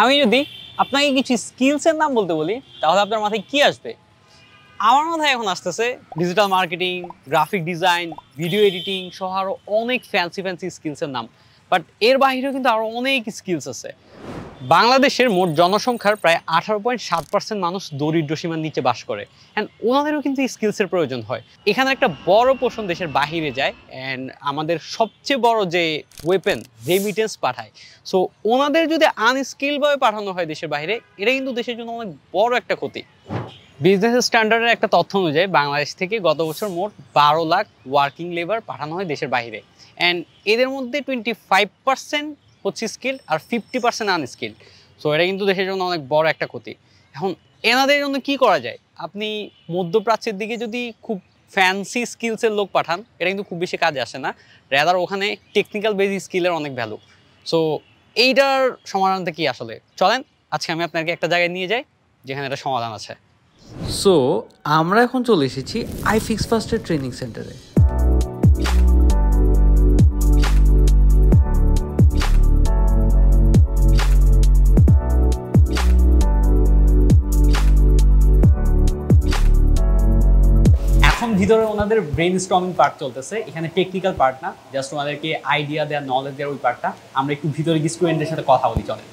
আমি যদি আপনাকে কিছু স্কিলসের নাম বলতে বলি তাহলে আপনার মাথায় কি আসবে? আমার মাথায় এখন আসতেছে digital marketing, graphic design, video editing সহ আরও অনেক ফ্যান্সি স্কিলসের নাম। বাট এর বাইরেও কিন্তু আরও অনেক স্কিলস আছে। বাংলাদেশের মোট জনসংখ্যার প্রায় 18.7% মানুষ দরিদ্র সীমার নিচে বাস করে, অ্যান্ড ওনাদেরও কিন্তু স্কিলসের প্রয়োজন হয়। এখানে একটা বড় পোর্শন দেশের বাহিরে যায়, অ্যান্ড আমাদের সবচেয়ে বড় যে ওয়েপেন রেমিটেন্স পাঠায়। সো ওনাদের যদি আনস্কিলভাবে পাঠানো হয় দেশের বাইরে, এটা কিন্তু দেশের জন্য অনেক বড় একটা ক্ষতি। বিজনেস স্ট্যান্ডার্ডের একটা তথ্য অনুযায়ী বাংলাদেশ থেকে গত বছর মোট 12 লাখ ওয়ার্কিং লেবার পাঠানো হয় দেশের বাইরে, অ্যান্ড এদের মধ্যে 25% হচ্ছে স্কিল আর 50% আনস্কিল। সো এটা কিন্তু দেশের জন্য অনেক বড় একটা ক্ষতি। এখন এনাদের জন্য কি করা যায়? আপনি মধ্যপ্রাচ্যের দিকে যদি খুব ফ্যান্সি স্কিলসের লোক পাঠান, এটা কিন্তু খুব বেশি কাজে আসে না। রেদার ওখানে টেকনিক্যাল বেসিক স্কিলের অনেক ভ্যালু। সো এইটার সমাধানটা কি আসলে? চলেন আজকে আমি আপনাকে একটা জায়গায় নিয়ে যাই যেখানে এটা সমাধান আছে। সো আমরা এখন চলে এসেছি iFixFast-এর ট্রেনিং সেন্টারে। এখন ভিতরে ওনাদের ব্রেন স্টর্মিং পার্ট চলতেছে। এখানে টেকনিক্যাল পার্ট না, জাস্ট ওনাদেরকে আইডিয়া দেওয়া, নলেজ দেওয়ার ওই পার্টটা। আমরা একটু ভিতরে গিয়ে স্টুডেন্টদের সাথে কথা বলি, চলেন।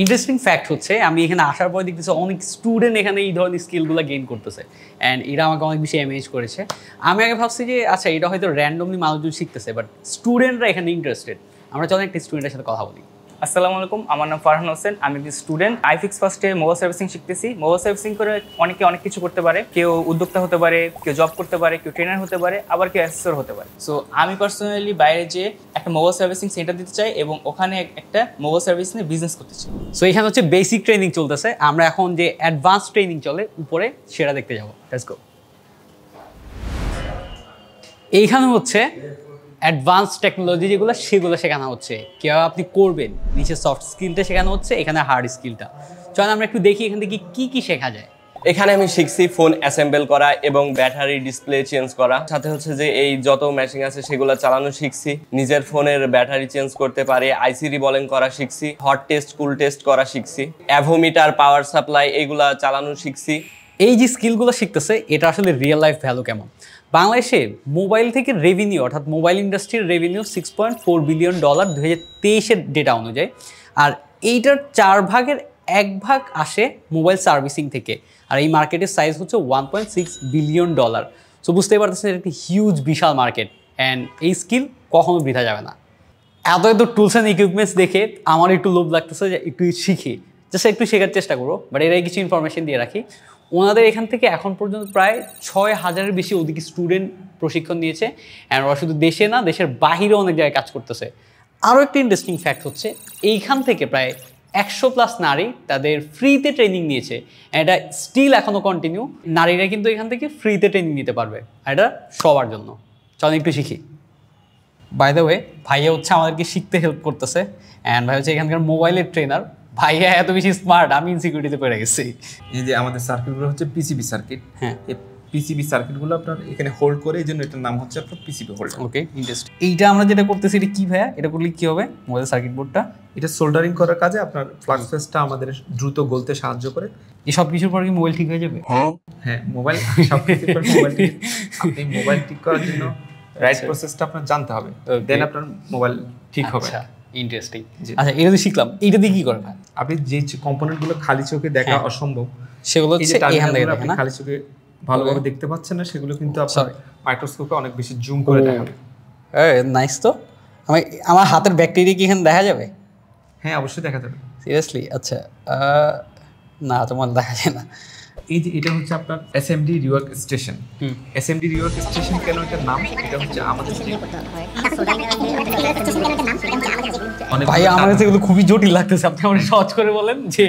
ইন্টারেস্টিং ফ্যাক্ট হচ্ছে আমি এখানে আসার পরে দেখতেছি অনেক স্টুডেন্ট এখানে এই ধরনের স্কিলগুলো গেইন করতেছে, অ্যান্ড এটা আমাকে অনেক বেশি এমেজ করেছে। আমি আগে ভাবছি যে আচ্ছা এটা হয়তো র্যান্ডমলি মানুষজন শিখতেছে, বাট স্টুডেন্টরা এখানে ইন্টারেস্টেড। আমরা চলেন একটা স্টুডেন্টের সাথে কথা বলি। আসসালামু আলাইকুম, আমার নাম ফারহান হোসেন। আমি একজন স্টুডেন্ট। iFixFast-এ মোবাইল সার্ভিসিং শিখতেছি। মোবাইল সার্ভিসিং করে অনেকে অনেক কিছু করতে পারে। কেউ উদ্যোক্তা হতে পারে, কেউ জব করতে পারে, কেউ ট্রেনার হতে পারে, আবার কেউ অ্যাসেসর হতে পারে। সো আমি পার্সোনালি বাইরে যে একটা মোবাইল সার্ভিসিং সেন্টার দিতে চাই এবং ওখানে একটা মোবাইল সার্ভিস নিয়ে বিজনেস করতে চাই। সো এখানে হচ্ছে বেসিক ট্রেনিং চলতেছে। আমরা এখন যে অ্যাডভান্স ট্রেনিং চলে উপরে সেটা দেখতে যাবো। Let's go. এইখানে হচ্ছে অ্যাডভান্স টেকনোলজি যেগুলো সেগুলো শেখানো হচ্ছে, কীভাবে আপনি করবেন। নিচে সফট স্কিলটা শেখানো হচ্ছে, এখানে হার্ড স্কিলটা। চল আমরা একটু দেখি এখান থেকে কি কি শেখা যায়। এখানে আমি শিখছি ফোন অ্যাসেম্বল করা এবং ব্যাটারি ডিসপ্লে চেঞ্জ করা। সাথে হচ্ছে যে এই যত মেশিন আছে সেগুলো চালানো শিখছি। নিজের ফোনের ব্যাটারি চেঞ্জ করতে পারে, আইসি রিবলিং করা শিখছি, হট টেস্ট কুল টেস্ট করা শিখছি, অ্যাভোমিটার, পাওয়ার সাপ্লাই এগুলা চালানো শিখছি। এই যে স্কিলগুলো শিখতেছে এটা আসলে রিয়েল লাইফ ভ্যালু কেমন? বাংলাদেশে মোবাইল থেকে রেভিনিউ, অর্থাৎ মোবাইল ইন্ডাস্ট্রির রেভিনিউ $6.4 বিলিয়ন 2023-এর ডেটা অনুযায়ী, আর এইটার 4 ভাগের 1 ভাগ আসে মোবাইল সার্ভিসিং থেকে। আর এই মার্কেটের সাইজ হচ্ছে $1.6 বিলিয়ন। সো বুঝতেই পারতেছেন এটা একটি হিউজ বিশাল মার্কেট, অ্যান্ড এই স্কিল কখনো বৃথা যাবে না। এত টুলস অ্যান্ড ইকুইপমেন্টস দেখে আমার একটু লোভ লাগতেছে যে একটু শিখি, জাস্ট একটু শেখার চেষ্টা করবো। বাট এরাই কিছু ইনফরমেশন দিয়ে রাখি। ওনাদের এখান থেকে এখন পর্যন্ত প্রায় 6,000-এর বেশি অধিক স্টুডেন্ট প্রশিক্ষণ নিয়েছে, অ্যান্ড ওরা শুধু দেশে না দেশের বাহিরেও অনেক জায়গায় কাজ করতেছে। আরও একটা ইন্টারেস্টিং ফ্যাক্ট হচ্ছে এইখান থেকে প্রায় 100+ নারী তাদের ফ্রিতে ট্রেনিং নিয়েছে। এটা স্টিল এখনও কন্টিনিউ। নারীরা কিন্তু এখান থেকে ফ্রিতে ট্রেনিং নিতে পারবে, এটা সবার জন্য। চল একটু শিখি। বাই দ্য ওয়ে, ভাইয়া হচ্ছে আমাদেরকে শিখতে হেল্প করতেছে, অ্যান্ড ভাই হচ্ছে এখানকার মোবাইলের ট্রেনার। ভাইয়া এত বেশি স্মার্ট, আমি ইনসিকিউরিটিতে পড়ে গেছি। এই যে আমাদের সার্কিটগুলো হচ্ছে পিসিবি সার্কিট। হ্যাঁ, এই পিসিবি সার্কিটগুলো আপনার এখানে হোল্ড করে, এই জন্য এটার নাম হচ্ছে আপনার পিসিবি হোল্ডার। ওকে, ইন্টারেস্টিং। এইটা আমরা যেটা করতেছি এটা কি ভাইয়া? এটা করলে কি হবে মোবাইল সার্কিট বোর্ডটা? এটা সোল্ডারিং করার কাজে আপনার ফ্লাক্স ফেসটা আমাদের দ্রুত গলতে সাহায্য করে। এই সব কিছুর পর কি মোবাইল ঠিক হয়ে যাবে? হ্যাঁ, মোবাইল সব কিছুর পর মোবাইল ঠিক। আপনি মোবাইল ঠিক করার জন্য রাইট প্রসেসটা আপনার জানতে হবে, দেন আপনার মোবাইল ঠিক হবে। ইন্টারেস্টিং। আচ্ছা, এটা তো শিখলাম। এইটা দিয়ে কি করে ভাই? আপনি যে কম্পোনেন্টগুলো খালি চোখে দেখা অসম্ভব, সেগুলো হচ্ছে এখান থেকে দেখেন না, খালি চোখে ভালোভাবে দেখতে পাচ্ছেন না, সেগুলো কিন্তু আপনার মাইক্রোস্কোপে অনেক বেশি জুম করে দেখাবে। নাইস। তো আমার হাতের ব্যাকটেরিয়া কি এখানে দেখা যাবে? হ্যাঁ, অবশ্যই দেখা যাবে। সিরিয়াসলি? আচ্ছা, না তোমার দেখা যায় না। এই যে এটা হচ্ছে আপনার SMD rework station. SMD rework station কেন এটার নাম? এটা হচ্ছে আমাদের ভাই আমার কাছে এগুলো খুবই জটিল লাগতেছে। আপনি আমার সহজ করে বলেন যে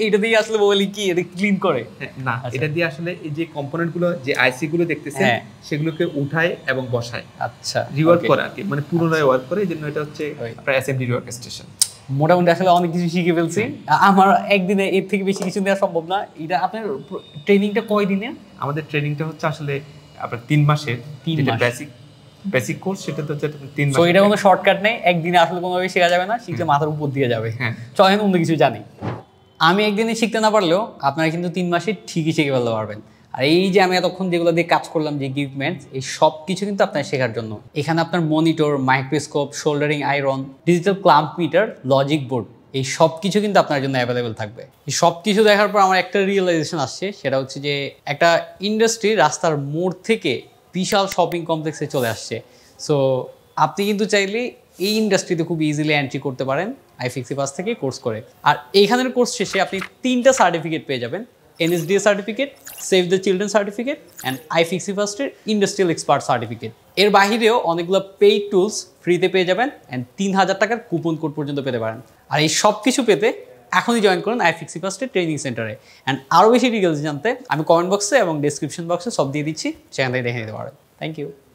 এটা দিয়ে আসলে মোবাইল কি এটা ক্লিন করে? না, এটা দিয়ে আসলে এই যে কম্পোনেন্টগুলো, যে আইসি গুলো দেখতেছেন সেগুলোকে উঠায় এবং বসায়। আচ্ছা, রিওয়ার্ক করে আর কি, মানে পুনরায় ওয়ার্ক করে। এই জন্য এটা হচ্ছে আপনার এসএমডি রিওয়ার্ক স্টেশন। মোটামুটি আসলে অনেক কিছু শিখে ফেলছি। আমার একদিনে এর থেকে বেশি কিছু দেওয়া সম্ভব না। এটা আপনার ট্রেনিংটা কয় দিনের? আমাদের ট্রেনিংটা হচ্ছে আসলে আপনার 3 মাসের। 3 মাস বেসিক বেসিক কোর্স সেটা তো 3 সো মাস। এটা কোনো শর্টকাট নেই, একদিনে আসলে কোনোভাবেই শেখা যাবে না, শিখলে মাথার উপর দিয়ে যাবে। হ্যাঁ। চলেন অন্য কিছু জানি। আমি একদিনে শিখতে না পারলেও আপনারা কিন্তু 3 মাসে ঠিকই শিখে ফেলতে পারবেন। আর এই যে আমি এতক্ষণ যেগুলো দিয়ে কাজ করলাম, যে ইকুইপমেন্টস, এই সব কিছু কিন্তু আপনার শেখার জন্য। এখানে আপনার monitor, microscope, soldering iron, digital clamp meter, logic board, এই সব কিছু কিন্তু আপনার জন্য অ্যাভেলেবেল থাকবে। এই সব কিছু দেখার পর আমার একটা রিয়েলাইজেশন আসছে, সেটা হচ্ছে যে একটা ইন্ডাস্ট্রি রাস্তার মোড় থেকে বিশাল শপিং কমপ্লেক্সে চলে আসছে। সো আপনি কিন্তু চাইলে এই ইন্ডাস্ট্রিতে খুব ইজিলি এন্ট্রি করতে পারেন iFixifast থেকে কোর্স করে। আর এইখানের কোর্স শেষে আপনি 3টা সার্টিফিকেট পেয়ে যাবেন, NSDA certificate, save the children certificate and iFixifast-এর ইন্ডাস্ট্রিয়াল এক্সপার্ট সার্টিফিকেট। এর বাহিরেও অনেকগুলো পেইড টুলস ফ্রিতে পেয়ে যাবেন অ্যান্ড 3000 টাকার কুপন কোড পর্যন্ত পেতে পারেন। আর এই সব কিছু পেতে এখনই জয়েন করুন iFixifast-এর ট্রেনিং সেন্টারে। অ্যান্ড আরও বেশি ডিটেলস জানতে আমি কমেন্ট বক্সে এবং ডেসক্রিপশন বক্সে সব দিয়ে দিচ্ছি, সেখান থেকে দেখে নিতে পারেন। Thank you.